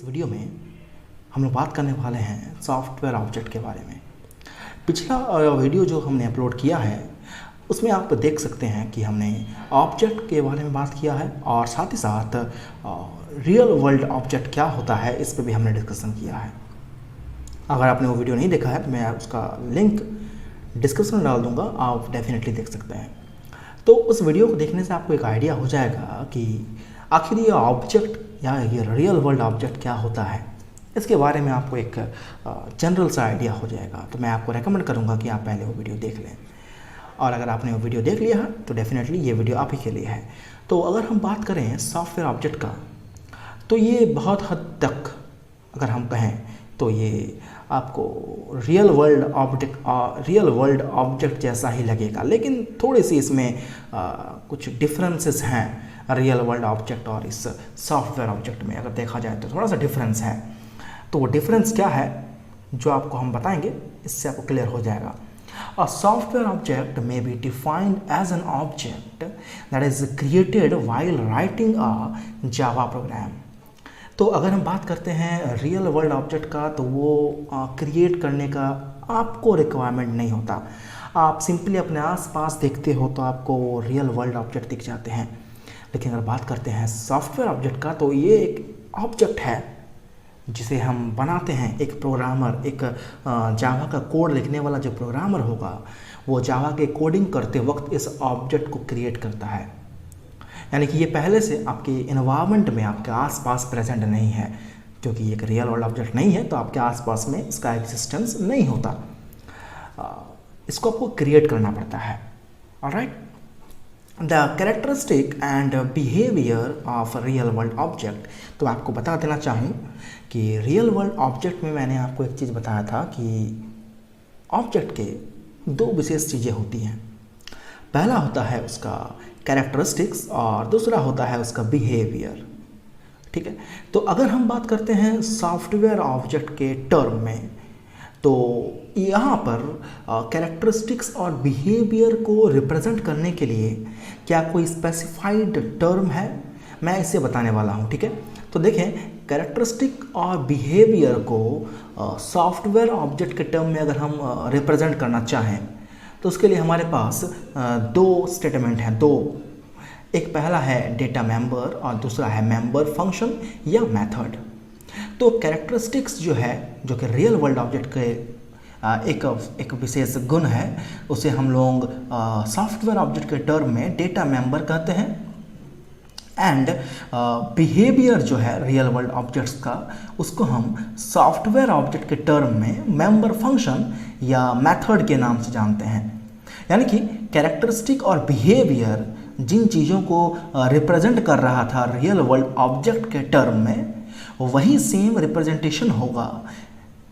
इस वीडियो में हम लोग बात करने वाले हैं सॉफ्टवेयर ऑब्जेक्ट के बारे में। पिछला वीडियो जो हमने अपलोड किया है उसमें आप देख सकते हैं कि हमने ऑब्जेक्ट के बारे में बात किया है और साथ ही साथ रियल वर्ल्ड ऑब्जेक्ट क्या होता है इस पर भी हमने डिस्कशन किया है। अगर आपने वो वीडियो नहीं देखा है तो मैं उसका लिंक डिस्क्रिप्शन में डाल दूंगा, आप डेफिनेटली देख सकते हैं। तो उस वीडियो को देखने से आपको एक आइडिया हो जाएगा कि आखिर ये ऑब्जेक्ट या ये रियल वर्ल्ड ऑब्जेक्ट क्या होता है, इसके बारे में आपको एक जनरल सा आइडिया हो जाएगा। तो मैं आपको रेकमेंड करूँगा कि आप पहले वो वीडियो देख लें, और अगर आपने वो वीडियो देख लिया है तो डेफिनेटली ये वीडियो आप ही के लिए है। तो अगर हम बात करें सॉफ्टवेयर ऑब्जेक्ट का, तो ये बहुत हद तक अगर हम कहें तो ये आपको रियल वर्ल्ड ऑब्जेक्ट जैसा ही लगेगा, लेकिन थोड़ी सी इसमें कुछ डिफरेंसेस हैं रियल वर्ल्ड ऑब्जेक्ट और इस सॉफ्टवेयर ऑब्जेक्ट में। अगर देखा जाए तो थोड़ा सा डिफरेंस है। तो वो डिफरेंस क्या है जो आपको हम बताएंगे, इससे आपको क्लियर हो जाएगा। A software object may be defined as an object that is created while writing a Java program। तो अगर हम बात करते हैं रियल वर्ल्ड ऑब्जेक्ट का, तो वो क्रिएट करने का आपको रिक्वायरमेंट नहीं होता। आप सिंपली अपने आसपास देखते हो तो आपको रियल वर्ल्ड ऑब्जेक्ट दिख जाते हैं। लेकिन अगर बात करते हैं सॉफ्टवेयर ऑब्जेक्ट का, तो ये एक ऑब्जेक्ट है जिसे हम बनाते हैं। एक प्रोग्रामर, एक जावा का कोड लिखने वाला जो प्रोग्रामर होगा, वो जावा के कोडिंग करते वक्त इस ऑब्जेक्ट को क्रिएट करता है। यानी कि ये पहले से आपके इन्वायरमेंट में, आपके आसपास प्रेजेंट नहीं है, क्योंकि ये एक रियल वर्ल्ड ऑब्जेक्ट नहीं है तो आपके आसपास में इसका एग्जिस्टेंस नहीं होता। इसको आपको क्रिएट करना पड़ता है। Alright, the characteristic and behaviour of real world object. तो आपको बता देना चाहूँ कि रियल वर्ल्ड ऑब्जेक्ट में मैंने आपको एक चीज़ बताया था कि ऑब्जेक्ट के दो विशेष चीज़ें होती हैं। पहला होता है उसका कैरेक्टरिस्टिक्स और दूसरा होता है उसका बिहेवियर। ठीक है, तो अगर हम बात करते हैं सॉफ्टवेयर ऑब्जेक्ट के टर्म में, तो यहाँ पर कैरेक्टरिस्टिक्स और बिहेवियर को रिप्रेजेंट करने के लिए क्या कोई स्पेसिफाइड टर्म है, मैं इसे बताने वाला हूँ। ठीक है, तो देखें, कैरेक्टरिस्टिक और बिहेवियर को सॉफ्टवेयर ऑब्जेक्ट के टर्म में अगर हम रिप्रेजेंट करना चाहें तो उसके लिए हमारे पास दो स्टेटमेंट हैं, दो। एक पहला है डेटा मेंबर और दूसरा है मेंबर फंक्शन या मेथड। तो कैरेक्टरिस्टिक्स जो है, जो कि रियल वर्ल्ड ऑब्जेक्ट के एक विशेष गुण है, उसे हम लोग सॉफ्टवेयर ऑब्जेक्ट के टर्म में डेटा मेंबर कहते हैं। एंड बिहेवियर जो है रियल वर्ल्ड ऑब्जेक्ट्स का, उसको हम सॉफ्टवेयर ऑब्जेक्ट के टर्म में मेंबर फंक्शन या मेथड के नाम से जानते हैं। यानी कि कैरेक्टरिस्टिक और बिहेवियर जिन चीज़ों को रिप्रेजेंट कर रहा था रियल वर्ल्ड ऑब्जेक्ट के टर्म में, वही सेम रिप्रेजेंटेशन होगा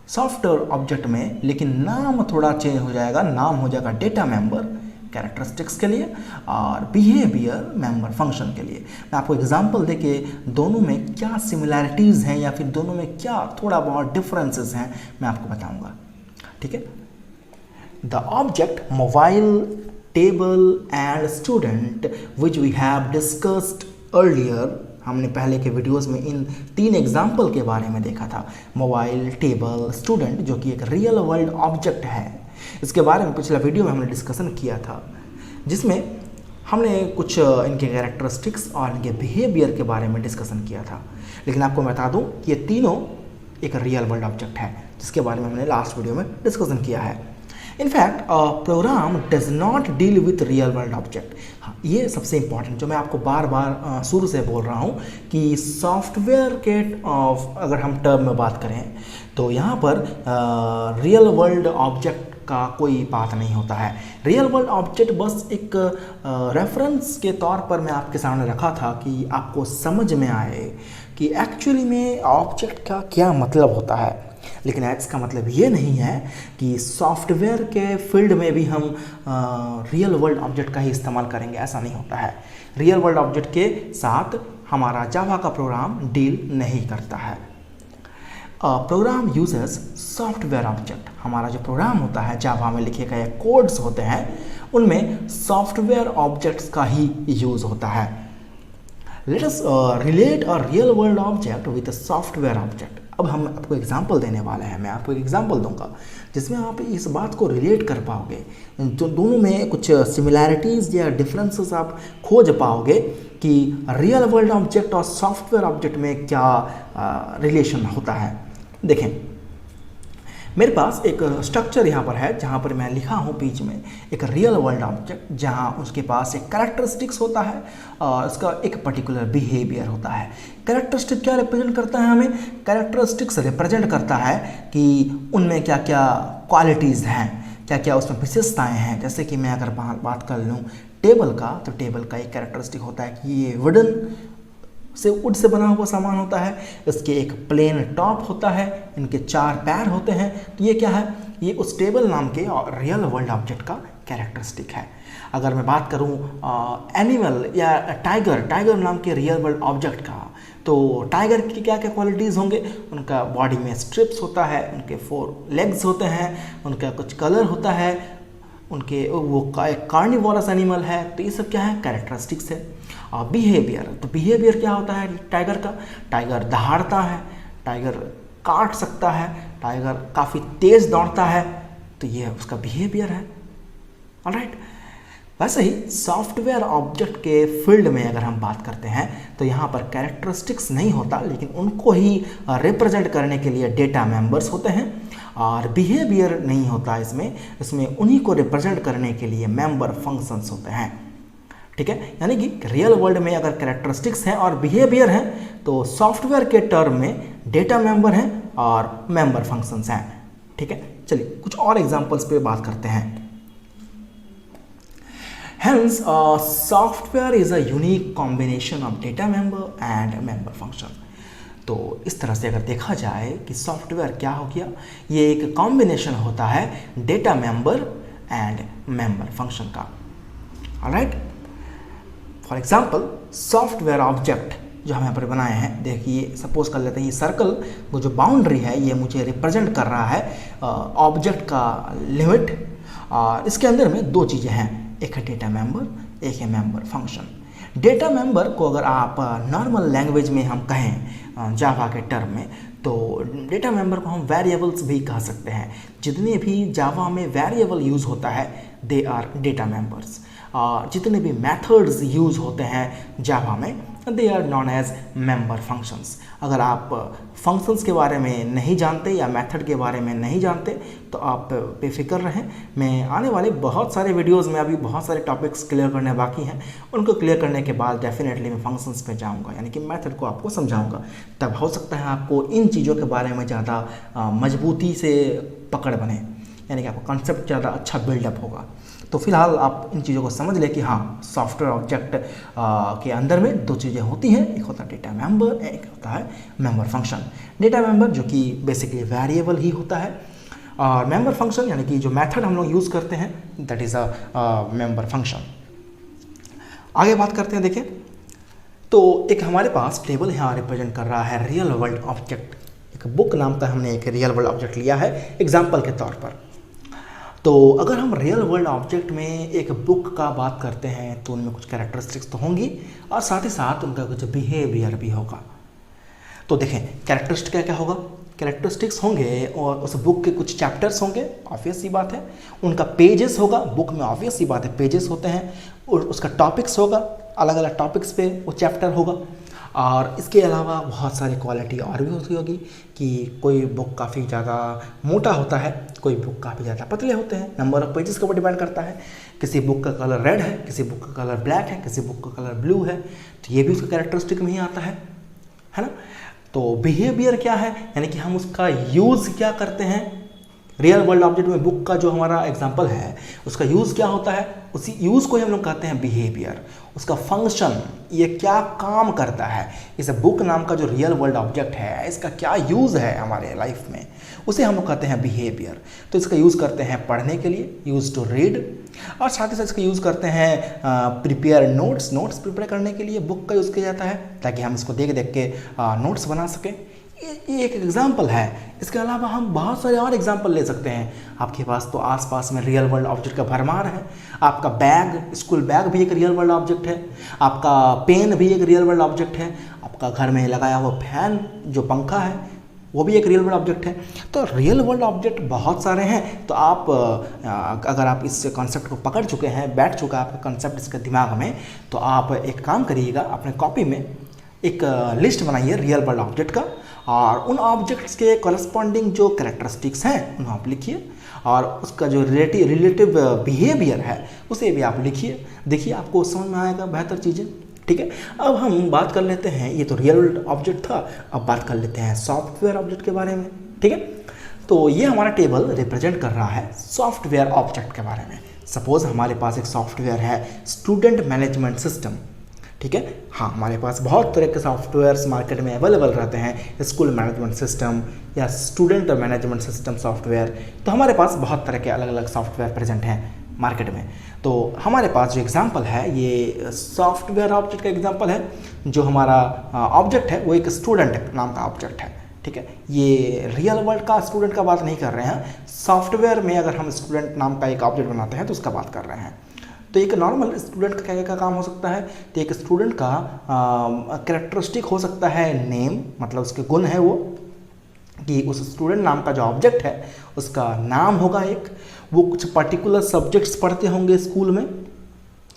सॉफ्टवेयर ऑब्जेक्ट में, लेकिन नाम थोड़ा चेंज हो जाएगा। नाम हो जाएगा डेटा मेंबर कैरेक्टरिस्टिक्स के लिए और बिहेवियर मेंबर फंक्शन के लिए। मैं आपको एग्जांपल देके दोनों में क्या सिमिलैरिटीज़ हैं या फिर दोनों में क्या थोड़ा बहुत डिफरेंसेस हैं मैं आपको बताऊंगा। ठीक है, the object mobile table and student which we have discussed earlier. हमने पहले के वीडियोस में इन तीन एग्जाम्पल के बारे में देखा था, मोबाइल, टेबल, स्टूडेंट, जो कि एक रियल वर्ल्ड ऑब्जेक्ट है। इसके बारे में पिछला वीडियो में हमने डिस्कशन किया था, जिसमें हमने कुछ इनके कैरेक्टरिस्टिक्स और इनके बिहेवियर के बारे में डिस्कशन किया था। लेकिन आपको मैं बता दूं कि ये तीनों एक रियल वर्ल्ड ऑब्जेक्ट है, जिसके बारे में हमने लास्ट वीडियो में डिस्कशन किया है। In fact program does not deal with real world object. हाँ, ये सबसे इंपॉर्टेंट जो मैं आपको बार बार शुरू से बोल रहा हूँ कि सॉफ्टवेयर के अगर हम टर्म में बात करें तो यहाँ पर रियल वर्ल्ड ऑब्जेक्ट का कोई बात नहीं होता है। रियल वर्ल्ड ऑब्जेक्ट बस एक रेफरेंस के तौर पर मैं आपके सामने रखा था कि आपको समझ में आए कि एक्चुअली में ऑब्जेक्ट का क्या मतलब होता है। लेकिन इसका मतलब ये नहीं है कि सॉफ्टवेयर के फील्ड में भी हम रियल वर्ल्ड ऑब्जेक्ट का ही इस्तेमाल करेंगे, ऐसा नहीं होता है। रियल वर्ल्ड ऑब्जेक्ट के साथ हमारा जावा का प्रोग्राम डील नहीं करता है। Program uses software object. हमारा जो प्रोग्राम होता है, जावा में लिखे गए कोड्स होते हैं, उनमें सॉफ्टवेयर ऑब्जेक्ट्स का ही यूज़ होता है। Let us relate a real world object with a software object. अब हम आपको एग्जांपल देने वाले हैं, मैं आपको एक एग्जांपल दूंगा जिसमें आप इस बात को रिलेट कर पाओगे, जो दोनों में कुछ सिमिलैरिटीज़ या डिफरेंसेस आप खोज पाओगे कि रियल वर्ल्ड ऑब्जेक्ट और सॉफ्टवेयर ऑब्जेक्ट में क्या रिलेशन होता है। देखें, मेरे पास एक स्ट्रक्चर यहाँ पर है जहाँ पर मैं लिखा हूँ बीच में एक रियल वर्ल्ड ऑब्जेक्ट, जहाँ उसके पास एक कैरेक्टरिस्टिक्स होता है और उसका एक पर्टिकुलर बिहेवियर होता है। कैरेक्टरिस्टिक क्या रिप्रेजेंट करता है? हमें कैरेक्टरिस्टिक्स रिप्रेजेंट करता है कि उनमें क्या क्या क्वालिटीज़ हैं, क्या क्या उसमें विशेषताएँ हैं। जैसे कि मैं अगर बात कर लूँ टेबल का, तो टेबल का एक कैरेक्टरिस्टिक होता है कि ये वुड से बना हुआ सामान होता है, इसके एक प्लेन टॉप होता है, इनके 4 पैर होते हैं। तो ये क्या है? ये उस टेबल नाम के रियल वर्ल्ड ऑब्जेक्ट का कैरेक्टरिस्टिक है। अगर मैं बात करूं एनिमल या टाइगर नाम के रियल वर्ल्ड ऑब्जेक्ट का, तो टाइगर की क्या क्या क्वालिटीज़ होंगे? उनका बॉडी में स्ट्रिप्स होता है, उनके 4 लेग्स होते हैं, उनका कुछ कलर होता है, उनके वो एक कार्निवोरस एनिमल है। तो ये सब क्या है? कैरेक्टरिस्टिक्स है। बिहेवियर, तो बिहेवियर क्या होता है टाइगर का? टाइगर दहाड़ता है, टाइगर काट सकता है, टाइगर काफ़ी तेज़ दौड़ता है, तो ये उसका बिहेवियर है। ऑलराइट, वैसे ही सॉफ्टवेयर ऑब्जेक्ट के फील्ड में अगर हम बात करते हैं तो यहाँ पर कैरेक्टरिस्टिक्स नहीं होता, लेकिन उनको ही रिप्रेजेंट करने के लिए डेटा मेंबर्स होते हैं, और बिहेवियर नहीं होता इसमें उन्हीं को रिप्रेजेंट करने के लिए मेंबर फंक्शंस होते हैं। ठीक है, यानी कि रियल वर्ल्ड में अगर कैरेक्टरिस्टिक्स हैं और बिहेवियर हैं, तो सॉफ्टवेयर के टर्म में डेटा मेंबर हैं और मेंबर फंक्शंस हैं। ठीक है, चलिए कुछ और एग्जांपल्स पे बात करते हैं। Hence, software is a unique combination of data member and member function. तो इस तरह से अगर देखा जाए कि सॉफ्टवेयर क्या हो गया, ये एक कॉम्बिनेशन होता है data member and member function का। Alright, for example software object जो हम यहाँ पर बनाए हैं, देखिए सपोज कर लेते हैं ये सर्कल, वो जो बाउंड्री है ये मुझे रिप्रेजेंट कर रहा है ऑब्जेक्ट का लिमिट, और इसके अंदर में 2 चीज़ें हैं, एक है डेटा मेंबर, एक है मेंबर फंक्शन। डेटा मेंबर को अगर आप नॉर्मल लैंग्वेज में हम कहें जावा के टर्म में, तो डेटा मेंबर को हम वेरिएबल्स भी कह सकते हैं। जितने भी जावा में वेरिएबल यूज़ होता है दे आर डेटा मेंबर्स, और जितने भी मेथड्स यूज़ होते हैं जावा में they are known as member functions. अगर आप फंक्शंस के बारे में नहीं जानते या मेथड के बारे में नहीं जानते तो आप बेफिक्र रहें, मैं आने वाले बहुत सारे वीडियोस में अभी बहुत सारे टॉपिक्स क्लियर करने बाकी हैं, उनको क्लियर करने के बाद डेफिनेटली मैं फंक्शंस पे जाऊंगा, यानी कि मेथड को आपको समझाऊंगा। तब हो सकता है आपको इन चीज़ों के बारे में ज़्यादा मजबूती से पकड़ बने, यानी कि आपको कॉन्सेप्ट ज़्यादा अच्छा बिल्डअप होगा। तो फिलहाल आप इन चीज़ों को समझ लें कि हाँ, सॉफ्टवेयर ऑब्जेक्ट के अंदर में 2 चीज़ें होती हैं, एक होता है डेटा मेंबर, एक होता है मेंबर फंक्शन। डेटा मेंबर जो कि बेसिकली वेरिएबल ही होता है, और मेंबर फंक्शन यानी कि जो मेथड हम लोग यूज़ करते हैं that is a member function. आगे बात करते हैं। देखिए, तो एक हमारे पास टेबल यहाँ रिप्रेजेंट कर रहा है रियल वर्ल्ड ऑब्जेक्ट। एक बुक नाम का हमने एक रियल वर्ल्ड ऑब्जेक्ट लिया है एग्जाम्पल के तौर पर। तो अगर हम रियल वर्ल्ड ऑब्जेक्ट में एक बुक का बात करते हैं तो उनमें कुछ कैरेक्टरिस्टिक्स तो होंगी और साथ ही साथ उनका कुछ बिहेवियर भी होगा। तो देखें, कैरेक्टरिस्टिक क्या क्या होगा? कैरेक्टरिस्टिक्स होंगे और उस बुक के कुछ चैप्टर्स होंगे, ऑब्वियस सी बात है। उनका पेजेस होगा, बुक में ऑब्वियस सी बात है पेजेस होते हैं, और उसका टॉपिक्स होगा, अलग अलग टॉपिक्स पे वो चैप्टर होगा। और इसके अलावा बहुत सारी क्वालिटी और भी होती होगी कि कोई बुक काफ़ी ज़्यादा मोटा होता है, कोई बुक काफ़ी ज़्यादा पतले होते हैं, नंबर ऑफ पेजेस के ऊपर डिपेंड करता है। किसी बुक का कलर रेड है, किसी बुक का कलर ब्लैक है, किसी बुक का कलर ब्लू है, तो ये भी उसका कैरेक्टरिस्टिक में ही आता है ना। तो बिहेवियर क्या है, यानी कि हम उसका यूज़ क्या करते हैं। रियल वर्ल्ड ऑब्जेक्ट में बुक का जो हमारा एग्जांपल है उसका यूज़ क्या होता है, उसी यूज़ को ही हम लोग कहते हैं बिहेवियर। उसका फंक्शन, ये क्या काम करता है, इस बुक नाम का जो रियल वर्ल्ड ऑब्जेक्ट है इसका क्या यूज़ है हमारे लाइफ में, उसे हम लोग कहते हैं बिहेवियर। तो इसका यूज़ करते हैं पढ़ने के लिए, यूज़ टू रीड, और साथ ही साथ इसका यूज़ करते हैं प्रिपेयर नोट्स प्रिपेयर करने के लिए बुक का यूज़ किया जाता है, ताकि हम इसको देख देख के नोट्स बना सकें। ये एक एग्जाम्पल है। इसके अलावा हम बहुत सारे और एग्जाम्पल ले सकते हैं। आपके पास तो आसपास में रियल वर्ल्ड ऑब्जेक्ट का भरमार है। आपका बैग, स्कूल बैग भी एक रियल वर्ल्ड ऑब्जेक्ट है। आपका पेन भी एक रियल वर्ल्ड ऑब्जेक्ट है। आपका घर में लगाया हुआ फैन, जो पंखा है, वो भी एक रियल वर्ल्ड ऑब्जेक्ट है। तो रियल वर्ल्ड ऑब्जेक्ट बहुत सारे हैं। तो आप अगर आप इस कॉन्सेप्ट को पकड़ चुके हैं, बैठ चुका है आपका कॉन्सेप्ट इसके दिमाग में, तो आप एक काम करिएगा, अपने कॉपी में एक लिस्ट बनाइए रियल वर्ल्ड ऑब्जेक्ट का, और उन ऑब्जेक्ट्स के करस्पॉन्डिंग जो कैरेक्टरिस्टिक्स हैं उन्हें आप लिखिए, और उसका जो रिलेटिव बिहेवियर है उसे भी आप लिखिए। देखिए आपको समझ में आएगा बेहतर चीज़ें। ठीक है, अब हम बात कर लेते हैं, ये तो रियल वर्ल्ड ऑब्जेक्ट था, अब बात कर लेते हैं सॉफ्टवेयर ऑब्जेक्ट के बारे में। ठीक है, तो ये हमारा टेबल रिप्रेजेंट कर रहा है सॉफ्टवेयर ऑब्जेक्ट के बारे में। सपोज हमारे पास एक सॉफ्टवेयर है स्टूडेंट मैनेजमेंट सिस्टम। ठीक है, हाँ, हमारे पास बहुत तरह के सॉफ्टवेयर्स मार्केट में अवेलेबल रहते हैं, स्कूल मैनेजमेंट सिस्टम या स्टूडेंट मैनेजमेंट सिस्टम सॉफ्टवेयर। तो हमारे पास बहुत तरह के अलग अलग सॉफ्टवेयर प्रेजेंट हैं मार्केट में। तो हमारे पास जो एग्जांपल है ये सॉफ्टवेयर ऑब्जेक्ट का एग्जांपल है। जो हमारा ऑब्जेक्ट है वो एक स्टूडेंट नाम का ऑब्जेक्ट है। ठीक है, ये रियल वर्ल्ड का स्टूडेंट का बात नहीं कर रहे हैं, सॉफ्टवेयर में अगर हम स्टूडेंट नाम का एक ऑब्जेक्ट बनाते हैं तो उसका बात कर रहे हैं। तो एक नॉर्मल स्टूडेंट का क्या क्या काम हो सकता है, तो एक स्टूडेंट का कैरेक्टरिस्टिक हो सकता है नेम, मतलब उसके गुण है वो, कि उस स्टूडेंट नाम का जो ऑब्जेक्ट है उसका नाम होगा एक, वो कुछ पर्टिकुलर सब्जेक्ट्स पढ़ते होंगे स्कूल में,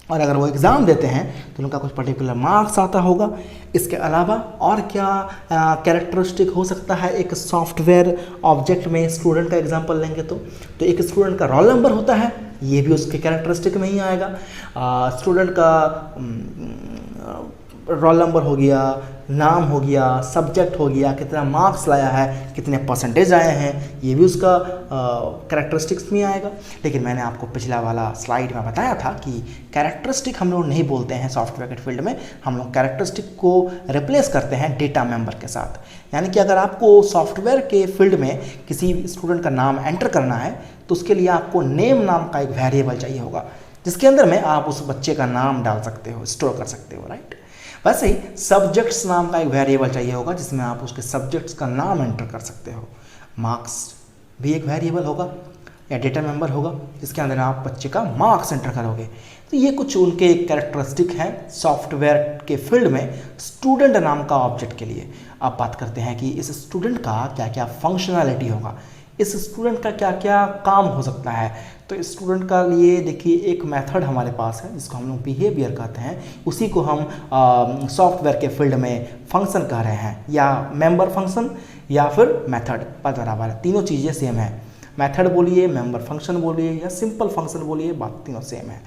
और अगर वो एग्ज़ाम देते हैं तो उनका कुछ पर्टिकुलर मार्क्स आता होगा। इसके अलावा और क्या कैरेक्टरिस्टिक हो सकता है एक सॉफ्टवेयर ऑब्जेक्ट में, स्टूडेंट का एग्जांपल लेंगे तो एक स्टूडेंट का रोल नंबर होता है, ये भी उसके कैरेक्टरिस्टिक में ही आएगा। स्टूडेंट का रोल नंबर हो गया, नाम हो गया, सब्जेक्ट हो गया, कितना मार्क्स लाया है, कितने परसेंटेज आए हैं, ये भी उसका कैरेक्टरिस्टिक्स में आएगा। लेकिन मैंने आपको पिछला वाला स्लाइड में बताया था कि कैरेक्टरिस्टिक हम लोग नहीं बोलते हैं सॉफ्टवेयर के फील्ड में, हम लोग कैरेक्टरिस्टिक को रिप्लेस करते हैं डेटा मेंबर के साथ। यानी कि अगर आपको सॉफ्टवेयर के फील्ड में किसी स्टूडेंट का नाम एंटर करना है तो उसके लिए आपको नेम नाम का एक वेरिएबल चाहिए होगा, जिसके अंदर में आप उस बच्चे का नाम डाल सकते हो, स्टोर कर सकते हो, राइट। वैसे ही सब्जेक्ट्स नाम का एक वेरिएबल चाहिए होगा जिसमें आप उसके सब्जेक्ट्स का नाम एंटर कर सकते हो। मार्क्स भी एक वेरिएबल होगा या डेटा मेंबर होगा जिसके अंदर आप बच्चे का मार्क्स एंटर करोगे। तो ये कुछ उनके कैरेक्टरिस्टिक हैं सॉफ्टवेयर के फील्ड में स्टूडेंट नाम का ऑब्जेक्ट के लिए। अब बात करते हैं कि इस स्टूडेंट का क्या क्या फंक्शनैलिटी होगा, इस स्टूडेंट का क्या क्या काम हो सकता है। तो स्टूडेंट का लिए देखिए एक मेथड हमारे पास है जिसको हम लोग बिहेवियर कहते हैं, उसी को हम सॉफ्टवेयर के फील्ड में फंक्शन कह रहे हैं, या मेंबर फंक्शन या फिर मेथड, पर बराबर है, तीनों चीज़ें सेम है। मेथड बोलिए, मेंबर फंक्शन बोलिए या सिंपल फंक्शन बोलिए, बात तीनों सेम है।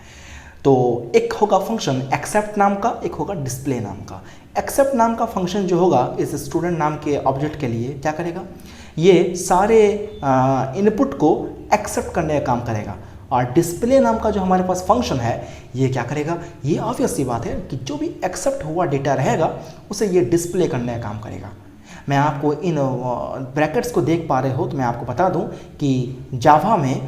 तो एक होगा फंक्शन एक्सेप्ट नाम का, एक होगा डिस्प्ले नाम का। एक्सेप्ट नाम का फंक्शन जो होगा इस स्टूडेंट नाम के ऑब्जेक्ट के लिए क्या करेगा, ये सारे इनपुट को एक्सेप्ट करने का काम करेगा। और डिस्प्ले नाम का जो हमारे पास फंक्शन है ये क्या करेगा, ये ऑब्वियस सी बात है कि जो भी एक्सेप्ट हुआ डेटा रहेगा उसे ये डिस्प्ले करने का काम करेगा। मैं आपको इन ब्रैकेट्स को देख पा रहे हो तो मैं आपको बता दूं कि जावा में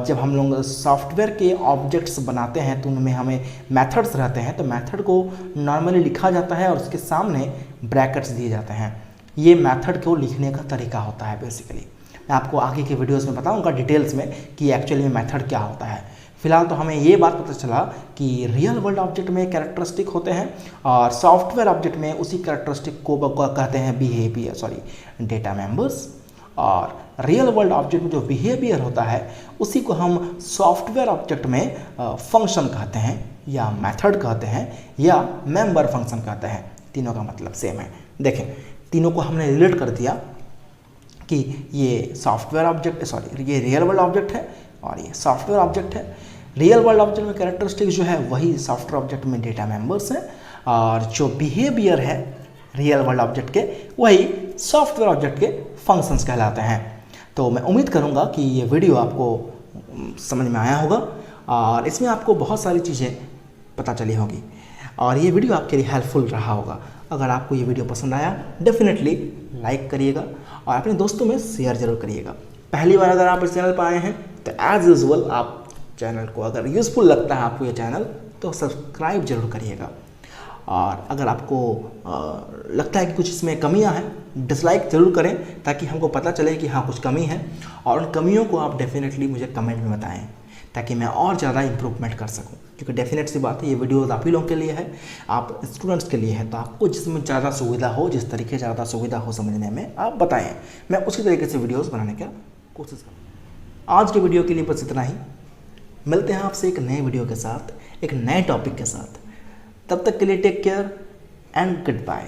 जब हम लोग सॉफ्टवेयर के ऑब्जेक्ट्स बनाते हैं तो उनमें हमें मेथड्स रहते हैं, तो मेथड को नॉर्मली लिखा जाता है और उसके सामने ब्रैकेट्स दिए जाते हैं। ये मेथड को लिखने का तरीका होता है बेसिकली। मैं आपको आगे के वीडियोस में बताऊंगा डिटेल्स में कि एक्चुअली में मेथड क्या होता है। फिलहाल तो हमें ये बात पता चला कि रियल वर्ल्ड ऑब्जेक्ट में कैरेक्टरिस्टिक होते हैं और सॉफ्टवेयर ऑब्जेक्ट में उसी कैरेक्टरिस्टिक को कहते हैं बिहेवियर, डेटा मेंबर्स। और रियल वर्ल्ड ऑब्जेक्ट में जो बिहेवियर होता है उसी को हम सॉफ्टवेयर ऑब्जेक्ट में फंक्शन कहते हैं या मेथड कहते हैं या मेंबर फंक्शन कहते हैं। तीनों का मतलब सेम है। देखें, तीनों को हमने रिलेट कर दिया कि ये सॉफ्टवेयर ऑब्जेक्ट ये रियल वर्ल्ड ऑब्जेक्ट है और ये सॉफ्टवेयर ऑब्जेक्ट है। रियल वर्ल्ड ऑब्जेक्ट में कैरेक्टरिस्टिक जो है वही सॉफ्टवेयर ऑब्जेक्ट में डेटा मेंबर्स हैं, और जो बिहेवियर है रियल वर्ल्ड ऑब्जेक्ट के वही सॉफ्टवेयर ऑब्जेक्ट के फंक्शंस कहलाते हैं। तो मैं उम्मीद करूंगा कि ये वीडियो आपको समझ में आया होगा और इसमें आपको बहुत सारी चीज़ें पता चली होगी और ये वीडियो आपके लिए हेल्पफुल रहा होगा। अगर आपको ये वीडियो पसंद आया डेफिनेटली लाइक करिएगा और अपने दोस्तों में शेयर जरूर करिएगा। पहली बार अगर आप इस चैनल पर आए हैं तो एज यूजुअल आप चैनल को, अगर यूज़फुल लगता है आपको ये चैनल, तो सब्सक्राइब जरूर करिएगा। और अगर आपको लगता है कि कुछ इसमें कमियां हैं डिसलाइक ज़रूर करें ताकि हमको पता चले कि हाँ कुछ कमी है, और उन कमियों को आप डेफिनेटली मुझे कमेंट में बताएं ताकि मैं और ज़्यादा इम्प्रूवमेंट कर सकूं। क्योंकि डेफिनेट सी बात है, ये वीडियो आप ही लोगों के लिए है, आप स्टूडेंट्स के लिए है, तो आपको जिसमें ज़्यादा सुविधा हो, जिस तरीके से ज़्यादा सुविधा हो समझने में, आप बताएं, मैं उसी तरीके से वीडियोज़ बनाने का कोशिश करूँ। आज के वीडियो के लिए बस इतना ही। मिलते हैं आपसे एक नए वीडियो के साथ, एक नए टॉपिक के साथ। तब तक के लिए take care and good bye.